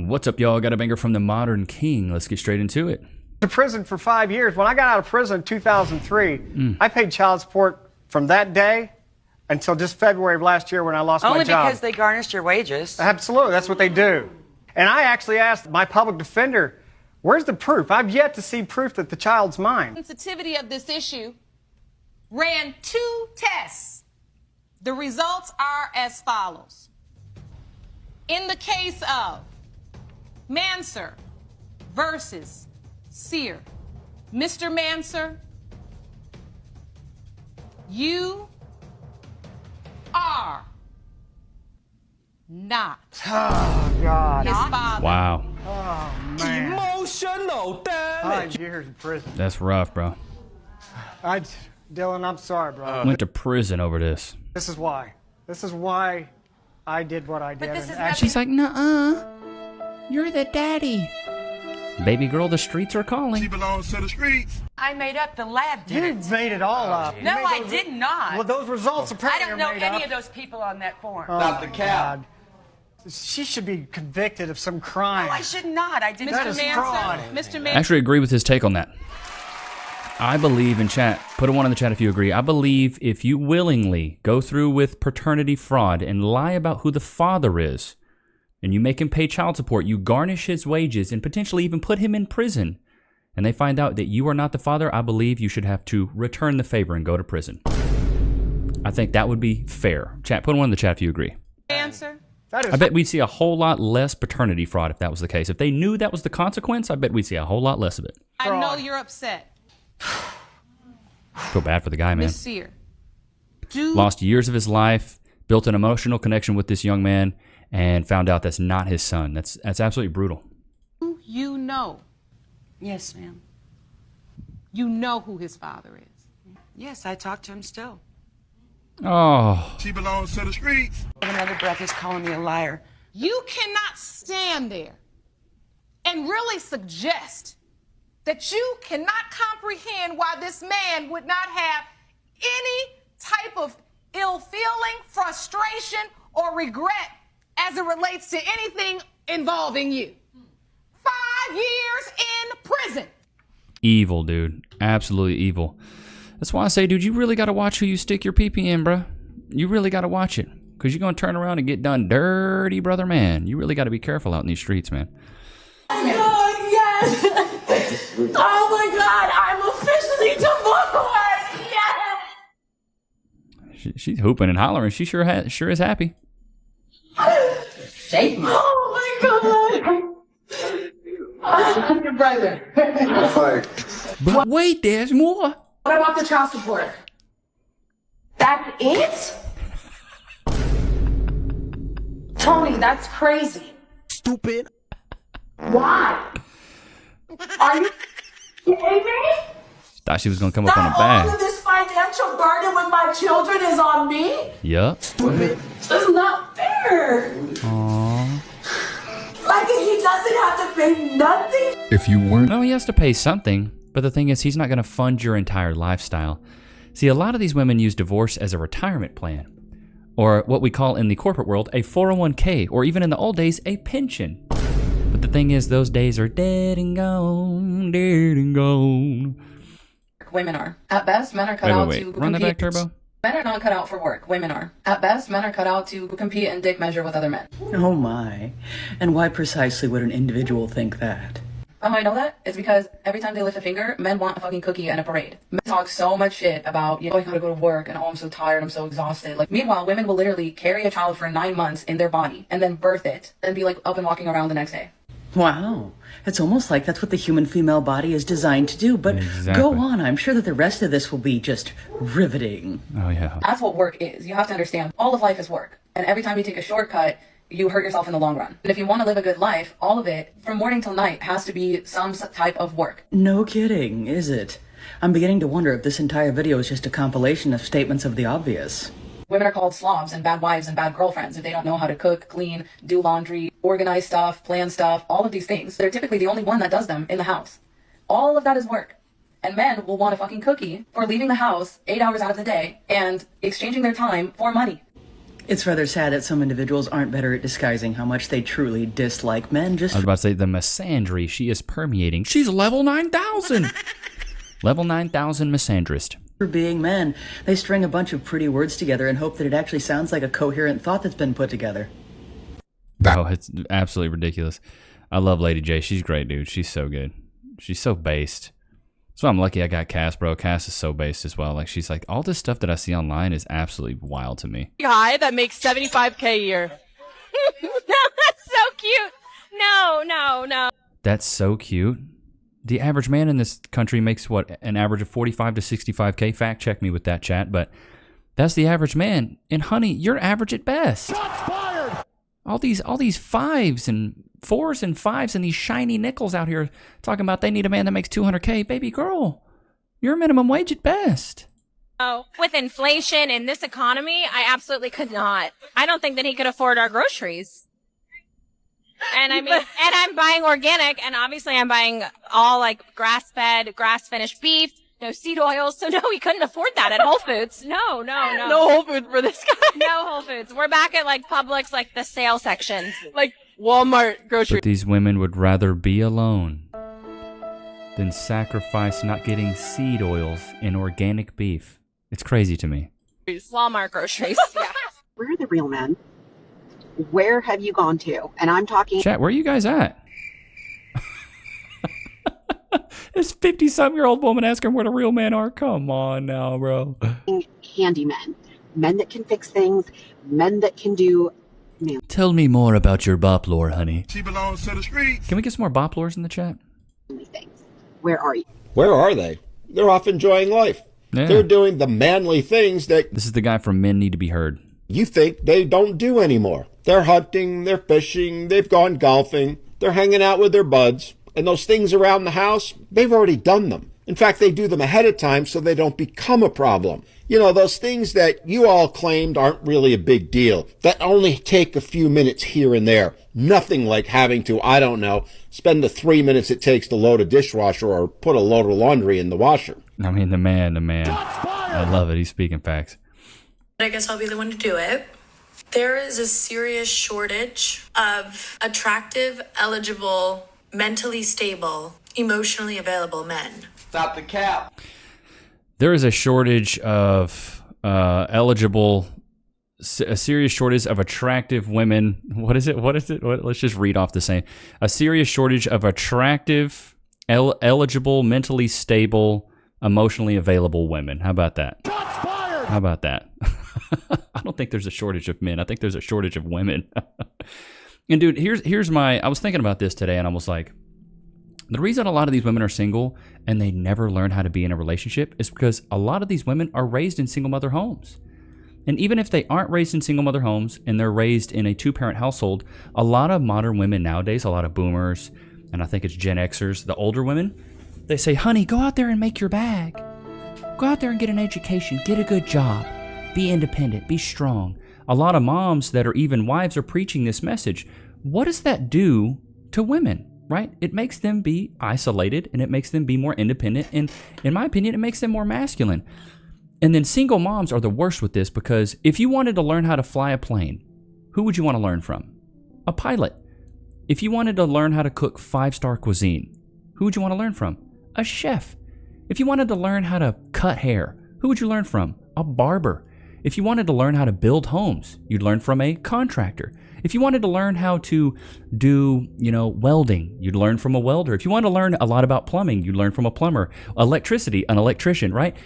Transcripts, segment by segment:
What's up, y'all? Got a banger from the Modern King. Let's get straight into it. To prison for 5 years. When I got out of prison in 2003, I paid child support from that day until just February of last year when I lost my job. Only because they garnished your wages. Absolutely, that's what they do. And I actually asked my public defender, where's the proof? I've yet to see proof that the child's mine. Sensitivity of this issue ran 2 tests. The results are as follows. In the case of Manser versus Sear, Mr. Manser, you are not Oh, God. his father. Wow. Oh, man. Emotional damage. 5 years in prison. That's rough, bro. Dylan, I'm sorry, bro. Went to prison over this. This is why. This is why I did what I did. But this is And She's like, nuh-uh. You're the daddy. Baby girl, the streets are calling. She belongs to the streets. I made up. The lab did you it. made it all up. You No, made I those- did not. Well, those results I apparently don't know are made any up. of those people on that form. Oh, Not the my cow. God. She should be convicted of some crime. No, I should not. I didn't. That Mr. is Manser, fraud. Mr. I Manser, actually agree with his take on that. I believe in chat, put a 1 in the chat if you agree. I believe if you willingly go through with paternity fraud and lie about who the father is, and you make him pay child support, you garnish his wages and potentially even put him in prison, and they find out that you are not the father, I believe you should have to return the favor and go to prison. I think that would be fair. Chat, put a 1 in the chat if you agree. Manser, That is I bet we'd see a whole lot less paternity fraud if that was the case. If they knew that was the consequence, I bet we'd see a whole lot less of it. I know Fraud. you're upset. Feel bad for the guy, man. Miss Sear, do Lost years of his life, built an emotional connection with this young man, and found out that's not his son. That's absolutely brutal. you know? Yes, ma'am. You know who his father is. Yes, I talk to him still. Oh, She belongs to the streets. In another breath, he's calling me a liar. You cannot stand there and really suggest that you cannot comprehend why this man would not have any type of ill feeling, frustration, or regret as it relates to anything involving you. 5 years in prison. evil, dude. Absolutely evil. That's why I say, dude, you really got to watch who you stick your pee-pee in, bro. You really got to watch it. Because you're going to turn around and get done dirty, brother, man. You really got to be careful out in these streets, man. Oh, yes! Oh my God, I'm officially divorced! Yes! She's hooping and hollering. She sure is happy. Shake me. Oh my God! Your brother. But wait, there's more. What about the child support? That's it? Tony, that's crazy. Stupid. Why? Are you kidding me? Thought she was going to come up on a Not all of bag. this financial burden with my children is on me? Yup. Stupid. This is not fair. Aww. Like he doesn't have to pay nothing? If you weren't. No, he has to pay something. But the thing is, he's not going to fund your entire lifestyle. See, a lot of these women use divorce as a retirement plan. Or what we call in the corporate world, a 401k. Or even in the old days, a pension. But the thing is, those days are dead and gone, dead and gone. Women are. At best, men are cut out to Run that back, compete. Turbo. Men are not cut out for work. Women are. At best, men are cut out to compete and dick measure with other men. Oh my. And why precisely would an individual think that? How I know that? It's because every time they lift a finger, men want a fucking cookie and a parade. Men talk so much shit about, you know, I gotta go to work and oh, I'm so tired, I'm so exhausted. Like, meanwhile, women will literally carry a child for 9 months in their body and then birth it and be like up and walking around the next day. Wow. It's almost like that's what the human female body is designed to do. But Exactly. go on. I'm sure that the rest of this will be just riveting. Oh, yeah. That's what work is. You have to understand, all of life is work. And every time you take a shortcut, you hurt yourself in the long run. And if you want to live a good life, all of it, from morning till night, has to be some type of work. No kidding, is it? I'm beginning to wonder if this entire video is just a compilation of statements of the obvious. Women are called slobs and bad wives and bad girlfriends if they don't know how to cook, clean, do laundry, organize stuff, plan stuff, all of these things. They're typically the only one that does them in the house. All of that is work. And men will want a fucking cookie for leaving the house 8 hours out of the day and exchanging their time for money. It's rather sad that some individuals aren't better at disguising how much they truly dislike men. I was about to say the misandry she is permeating. She's level 9,000. Level 9,000 misandrist. For being men, they string a bunch of pretty words together and hope that it actually sounds like a coherent thought that's been put together. Oh, it's absolutely ridiculous. I love Lady J. She's great, dude. She's so good. She's so based. So I'm lucky I got Cass, bro. Cass is so based as well. Like, she's like, all this stuff that I see online is absolutely wild to me. Guy that makes $75K a year. That's so cute. No. That's so cute. The average man in this country makes what, an average of 45 to 65K. Fact check me with that, chat, but that's the average man. And honey, you're average at best. All these fives and fours and fives and these shiny nickels out here talking about they need a man that makes 200K. Baby girl, you're minimum wage at best. Oh, with inflation in this economy, I absolutely could not. I don't think that he could afford our groceries. And I mean, and I'm buying organic, and obviously I'm buying all like grass-fed, grass-finished beef, no seed oils, so no, he couldn't afford that at Whole Foods. No. No Whole Foods for this guy. No Whole Foods. We're back at like Publix, like the sale section. Like Walmart grocery. But these women would rather be alone than sacrifice not getting seed oils and organic beef. It's crazy to me. Walmart groceries. Yeah. Where are the real men? Where have you gone to? And I'm talking... Chat, where are you guys at? This 50-something-year-old woman asking where the real men are. Come on now, bro. Handymen. Men that can fix things. Men that can do... Tell me more about your bop lore, honey. She belongs to the streets. Can we get some more bop lores in the chat? Things. Where are you? Where are they? They're off enjoying life. Yeah. They're doing the manly things that... This is the guy from Men Need to Be Heard. You think they don't do anymore. They're hunting, they're fishing, they've gone golfing, they're hanging out with their buds, and those things around the house, they've already done them. In fact, they do them ahead of time so they don't become a problem. You know, those things that you all claimed aren't really a big deal, that only take a few minutes here and there. Nothing like having to, I don't know, spend the 3 minutes it takes to load a dishwasher or put a load of laundry in the washer. I mean, the man. I love it. He's speaking facts. I guess I'll be the one to do it. There is a serious shortage of attractive, eligible, mentally stable, emotionally available men. Stop the cap. There is a shortage of a serious shortage of attractive women. What is it? Let's just read off the same. A serious shortage of attractive, eligible, mentally stable, emotionally available women. How about that? How about that? I don't think there's a shortage of men. I think there's a shortage of women. And dude, here's my, I was thinking about this today and I was like, the reason a lot of these women are single and they never learn how to be in a relationship is because a lot of these women are raised in single mother homes. And even if they aren't raised in single mother homes and they're raised in a two-parent household, a lot of modern women nowadays, a lot of boomers, and I think it's Gen Xers, the older women, they say, honey, go out there and make your bag. Go out there and get an education, get a good job, be independent, be strong. A lot of moms that are even wives are preaching this message. What does that do to women, right? It makes them be isolated and it makes them be more independent. And in my opinion, it makes them more masculine. And then single moms are the worst with this because if you wanted to learn how to fly a plane, who would you want to learn from? A pilot. If you wanted to learn how to cook 5-star cuisine, who would you want to learn from? A chef. If you wanted to learn how to cut hair, who would you learn from? A barber. If you wanted to learn how to build homes, you'd learn from a contractor. If you wanted to learn how to do, welding, you'd learn from a welder. If you wanted to learn a lot about plumbing, you'd learn from a plumber. Electricity, an electrician, right?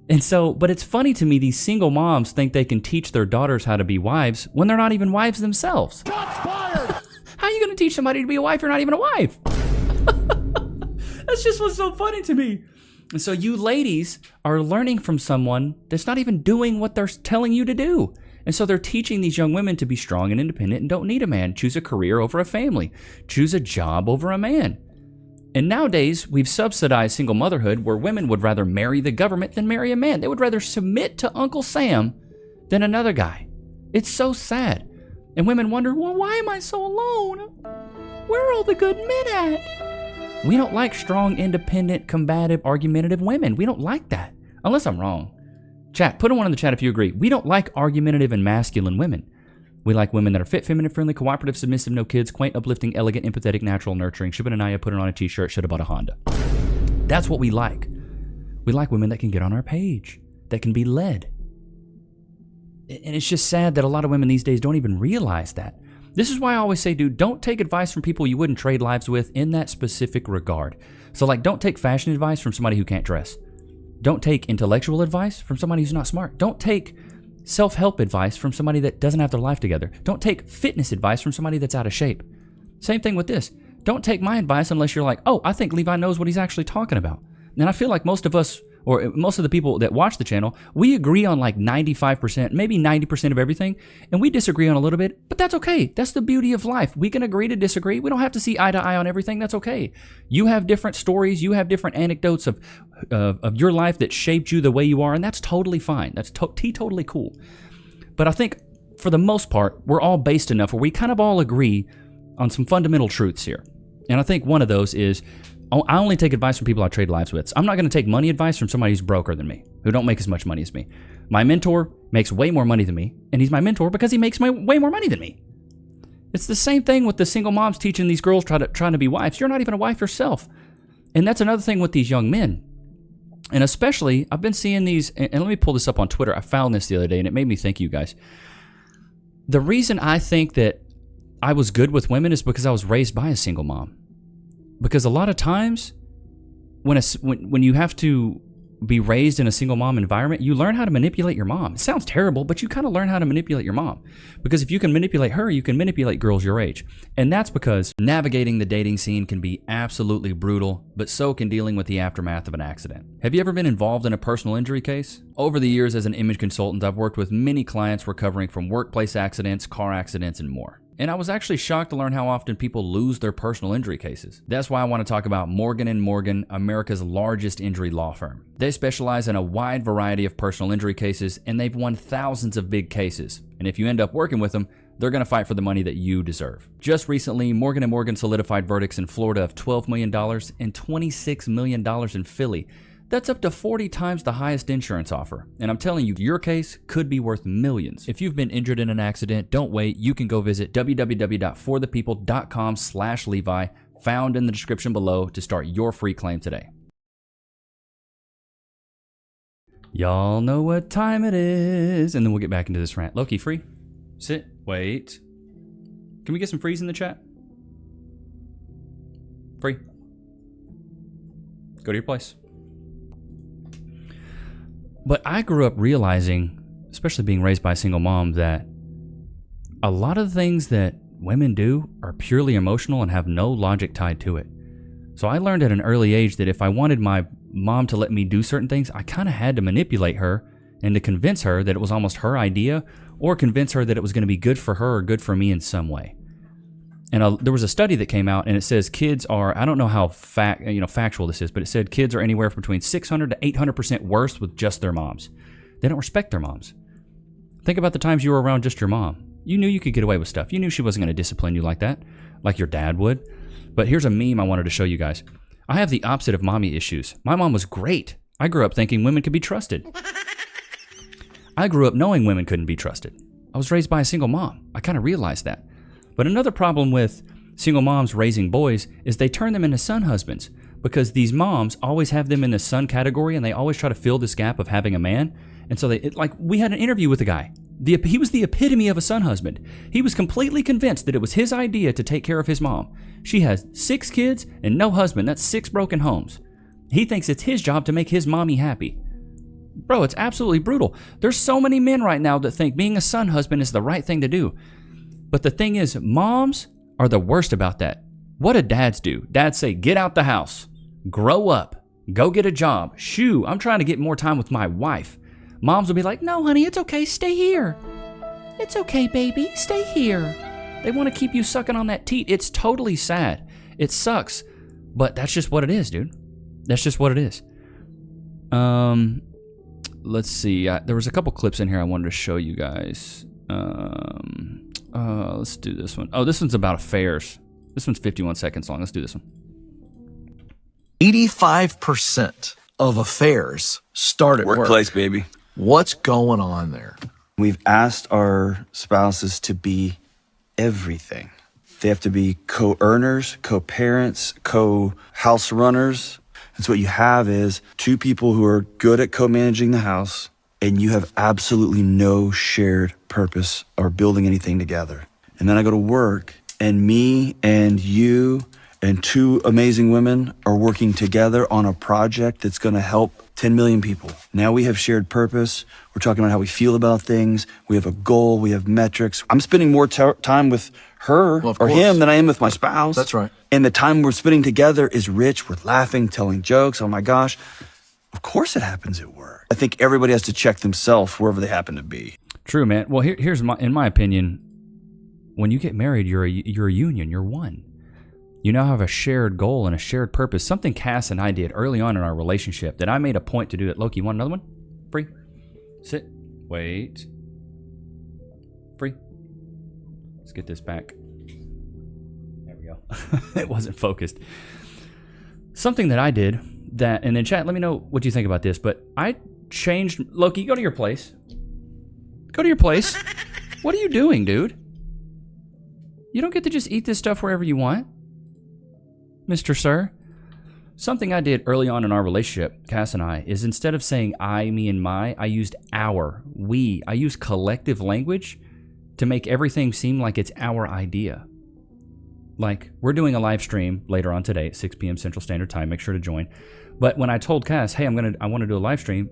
And so, but it's funny to me, these single moms think they can teach their daughters how to be wives when they're not even wives themselves. How are you going to teach somebody to be a wife if you're not even a wife? That's just what's so funny to me. And so you ladies are learning from someone that's not even doing what they're telling you to do. And so they're teaching these young women to be strong and independent and don't need a man. Choose a career over a family. Choose a job over a man. And nowadays, we've subsidized single motherhood where women would rather marry the government than marry a man. They would rather submit to Uncle Sam than another guy. It's so sad. And women wonder, well, why am I so alone? Where are all the good men at? We don't like strong, independent, combative, argumentative women. We don't like that. Unless I'm wrong. Chat, put a 1 in the chat if you agree. We don't like argumentative and masculine women. We like women that are fit, feminine, friendly, cooperative, submissive, no kids, quaint, uplifting, elegant, empathetic, natural, nurturing. Shubin and Aya put it on a t-shirt, should have bought a Honda. That's what we like. We like women that can get on our page, that can be led. And it's just sad that a lot of women these days don't even realize that. This is why I always say, dude, don't take advice from people you wouldn't trade lives with in that specific regard. So like, don't take fashion advice from somebody who can't dress. Don't take intellectual advice from somebody who's not smart. Don't take self-help advice from somebody that doesn't have their life together. Don't take fitness advice from somebody that's out of shape. Same thing with this. Don't take my advice unless you're like, oh, I think Levi knows what he's actually talking about. And I feel like most of us, or most of the people that watch the channel, we agree on like 95%, maybe 90% of everything, and we disagree on a little bit, but that's okay. That's the beauty of life. We can agree to disagree. We don't have to see eye to eye on everything. That's okay. You have different stories. You have different anecdotes of your life that shaped you the way you are, and that's totally fine. That's totally cool. But I think for the most part, we're all based enough where we kind of all agree on some fundamental truths here. And I think one of those is, I only take advice from people I trade lives with. So I'm not going to take money advice from somebody who's broker than me, who don't make as much money as me. My mentor makes way more money than me, and he's my mentor because he makes way more money than me. It's the same thing with the single moms teaching these girls trying to be wives. You're not even a wife yourself. And that's another thing with these young men. And especially, I've been seeing these, and let me pull this up on Twitter. I found this the other day, and it made me think, you guys. The reason I think that I was good with women is because I was raised by a single mom. Because a lot of times, when you have to be raised in a single mom environment, you learn how to manipulate your mom. It sounds terrible, but you kind of learn how to manipulate your mom. Because if you can manipulate her, you can manipulate girls your age. And that's because navigating the dating scene can be absolutely brutal, but so can dealing with the aftermath of an accident. Have you ever been involved in a personal injury case? Over the years as an image consultant, I've worked with many clients recovering from workplace accidents, car accidents, and more. And I was actually shocked to learn how often people lose their personal injury cases. That's why I want to talk about Morgan & Morgan, America's largest injury law firm. They specialize in a wide variety of personal injury cases, and they've won thousands of big cases. And if you end up working with them, they're going to fight for the money that you deserve. Just recently, Morgan & Morgan solidified verdicts in Florida of $12 million and $26 million in Philly. That's up to 40 times the highest insurance offer. And I'm telling you, your case could be worth millions. If you've been injured in an accident, don't wait. You can go visit www.forthepeople.com/Levi, found in the description below, to start your free claim today. Y'all know what time it is. And then we'll get back into this rant. Loki, free? Sit. Wait. Can we get some frees in the chat? Free. Go to your place. But I grew up realizing, especially being raised by a single mom, that a lot of the things that women do are purely emotional and have no logic tied to it. So I learned at an early age that if I wanted my mom to let me do certain things, I kind of had to manipulate her and to convince her that it was almost her idea, or convince her that it was going to be good for her or good for me in some way. And there was a study that came out, and it says kids are, I don't know how factual this is, but it said kids are anywhere between 600 to 800% worse with just their moms. They don't respect their moms. Think about the times you were around just your mom. You knew you could get away with stuff. You knew she wasn't going to discipline you like that, like your dad would. But here's a meme I wanted to show you guys. I have the opposite of mommy issues. My mom was great. I grew up thinking women could be trusted. I grew up knowing women couldn't be trusted. I was raised by a single mom. I kind of realized that. But another problem with single moms raising boys is they turn them into son husbands, because these moms always have them in the son category, and they always try to fill this gap of having a man. And so we had an interview with a guy. He was the epitome of a son husband. He was completely convinced that it was his idea to take care of his mom. She has 6 kids and no husband. That's 6 broken homes. He thinks it's his job to make his mommy happy. Bro, it's absolutely brutal. There's so many men right now that think being a son husband is the right thing to do. But the thing is, moms are the worst about that. What do dads do? Dads say, get out the house, grow up, go get a job. Shoo, I'm trying to get more time with my wife. Moms will be like, no, honey, it's okay, stay here. It's okay, baby, stay here. They want to keep you sucking on that teat. It's totally sad. It sucks. But that's just what it is, dude. That's just what it is. Let's see. There was a couple clips in here I wanted to show you guys. Let's do this one. Oh, this one's about affairs. This one's 51 seconds long. Let's do this one. 85% of affairs start at Workplace, work. baby. What's going on there? We've asked our spouses to be everything. They have to be co-earners, co-parents, co-house runners. And so what you have is two people who are good at co-managing the house, and you have absolutely no shared purpose or building anything together. And then I go to work, and me and you and two amazing women are working together on a project that's going to help 10 million people. Now we have shared purpose. We're talking about how we feel about things. We have a goal. We have metrics. I'm spending more time with her or him than I am with my spouse. That's right. And the time we're spending together is rich. We're laughing, telling jokes. Oh my gosh. Of course it happens at work. I think everybody has to check themselves wherever they happen to be. True, man. Well, in my opinion, when you get married, you're a union. You're one. You now have a shared goal and a shared purpose. Something Cass and I did early on in our relationship that I made a point to do it. Loki, you want another one? Free. Sit. Wait. Free. Let's get this back. There we go. It wasn't focused. Something that I did that, and in chat, let me know what you think about this, but I changed. Loki, go to your place. Go to your place. What are you doing, dude? You don't get to just eat this stuff wherever you want. Mr. Sir, something I did early on in our relationship, Cass and I, is instead of saying I, me, and my, I used our, we. I used collective language to make everything seem like it's our idea. Like, we're doing a live stream later on today at 6 p.m. Central Standard Time. Make sure to join. But when I told Cass, hey, I want to do a live stream,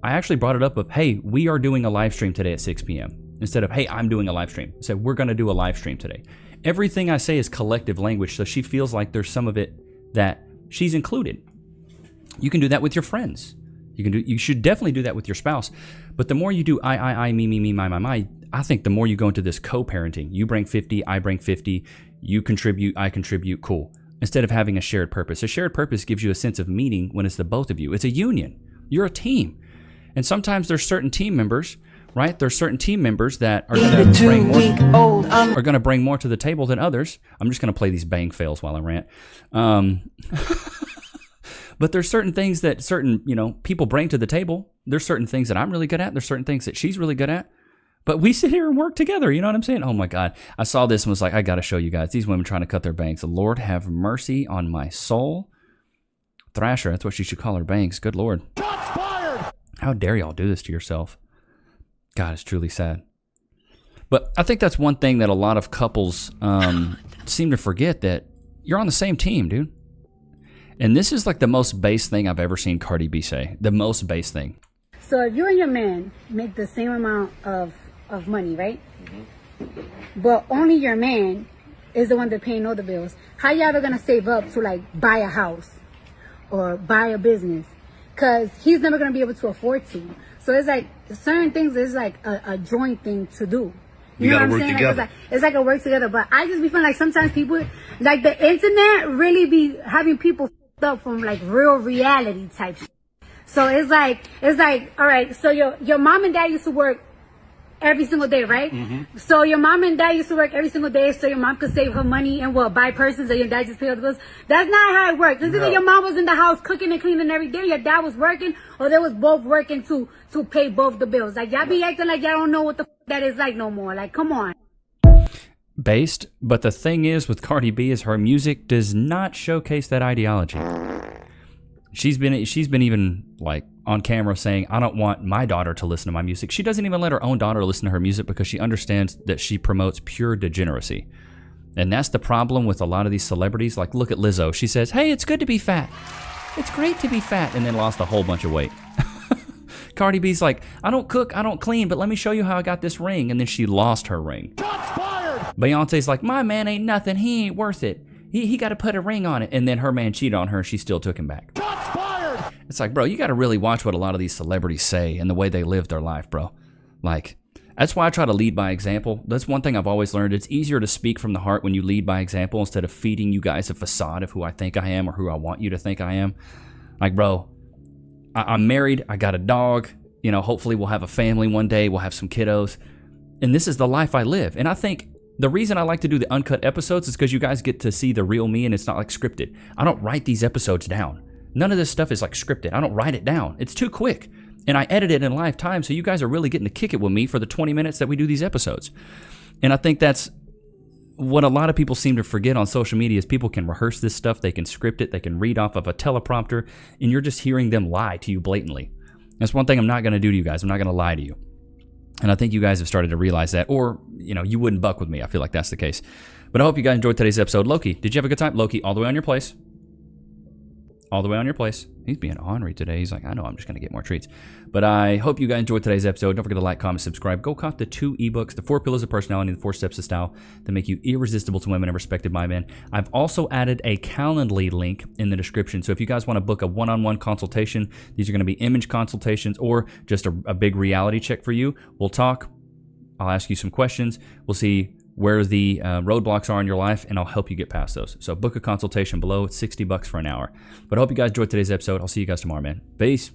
I actually brought it up of, hey, we are doing a live stream today at 6 p.m. Instead of, hey, I'm doing a live stream. I said, we're going to do a live stream today. Everything I say is collective language, so she feels like there's some of it that she's included. You can do that with your friends. You should definitely do that with your spouse. But the more you do I, me, my, I think the more you go into this co-parenting. You bring 50, I bring 50, you contribute, I contribute, cool. Instead of having a shared purpose. A shared purpose gives you a sense of meaning when it's the both of you. It's a union. You're a team. And sometimes there's certain team members, right? There's certain team members that are going to bring more to the table than others. I'm just going to play these bang fails while I rant. But there's certain things that certain, people bring to the table. There's certain things that I'm really good at. There's certain things that she's really good at. But we sit here and work together. You know what I'm saying? Oh my God. I saw this and was like, I got to show you guys. These women trying to cut their bangs. The Lord have mercy on my soul. Thrasher, that's what she should call her bangs. Good Lord. Shots fired! How dare y'all do this to yourself? God, it's truly sad. But I think that's one thing that a lot of couples seem to forget, that you're on the same team, dude. And this is like the most base thing I've ever seen Cardi B say. The most base thing. So if you and your man make the same amount of money, right? Mm-hmm. But only your man is the one that paying all the bills. How you ever going to save up to like buy a house or buy a business? Because he's never going to be able to afford to. So it's like certain things is like a joint thing to do. You know what I'm saying? Like, it's like a work together. But I just be feeling like sometimes people, like the internet really be having people f***ed up from like real reality type shit. So it's like, all right, so your mom and dad used to work every single day, right? Mm-hmm. So your mom and dad used to work every single day so your mom could save her money and buy purses and your dad just pay all the bills. That's not how it works. It's either your mom was in the house cooking and cleaning every day, your dad was working, or they was both working to pay both the bills. Like, y'all be acting like y'all don't know what the that is like no more. Like, come on. Based, but the thing is with Cardi B is her music does not showcase that ideology. She's been even like on camera saying, I don't want my daughter to listen to my music. She doesn't even let her own daughter listen to her music because she understands that she promotes pure degeneracy. And that's the problem with a lot of these celebrities. Like, look at Lizzo. She says, hey, it's good to be fat. It's great to be fat. And then lost a whole bunch of weight. Cardi B's like, I don't cook, I don't clean, but let me show you how I got this ring. And then she lost her ring. Beyonce's like, my man ain't nothing. He ain't worth it. He got to put a ring on it. And then her man cheated on her and she still took him back. It's like, bro, you got to really watch what a lot of these celebrities say and the way they live their life, bro. Like, that's why I try to lead by example. That's one thing I've always learned. It's easier to speak from the heart when you lead by example instead of feeding you guys a facade of who I think I am or who I want you to think I am. Like, bro, I'm married. I got a dog. You know, hopefully we'll have a family one day. We'll have some kiddos. And this is the life I live. And I think the reason I like to do the uncut episodes is because you guys get to see the real me and it's not like scripted. I don't write these episodes down. None of this stuff is like scripted. I don't write it down. It's too quick. And I edit it in live time, so you guys are really getting to kick it with me for the 20 minutes that we do these episodes. And I think that's what a lot of people seem to forget on social media is people can rehearse this stuff, they can script it, they can read off of a teleprompter, and you're just hearing them lie to you blatantly. That's one thing I'm not going to do to you guys. I'm not going to lie to you. And I think you guys have started to realize that, or, you wouldn't buck with me. I feel like that's the case. But I hope you guys enjoyed today's episode. Loki, did you have a good time? Loki, all the way on your place. All the way on your place. He's being ornery today. He's like, I know, I'm just going to get more treats. But I hope you guys enjoyed today's episode. Don't forget to like, comment, subscribe. Go cop the 2 ebooks, The 4 Pillars of Personality and The 4 Steps to Style that make you irresistible to women and respected by men. I've also added a Calendly link in the description. So if you guys want to book a one-on-one consultation, these are going to be image consultations or just a big reality check for you. We'll talk. I'll ask you some questions. We'll see where the roadblocks are in your life, and I'll help you get past those. So book a consultation below. It's $60 for an hour. But I hope you guys enjoyed today's episode. I'll see you guys tomorrow, man. Peace.